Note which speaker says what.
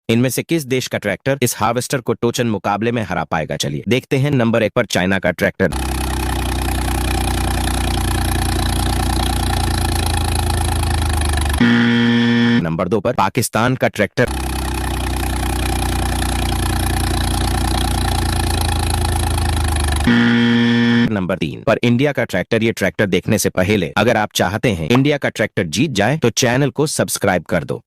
Speaker 1: इनमें से किस देश का ट्रैक्टर इस हार्वेस्टर को टोचन मुकाबले में हरा पाएगा? चलिए देखते हैं। नंबर 1 पर चाइना का ट्रैक्टर, नंबर 2 पर पाकिस्तान का ट्रैक्टर, नंबर 3 पर इंडिया का ट्रैक्टर। ये ट्रैक्टर देखने से पहले अगर आप चाहते हैं इंडिया का ट्रैक्टर जीत जाए तो चैनल को सब्सक्राइब कर दो।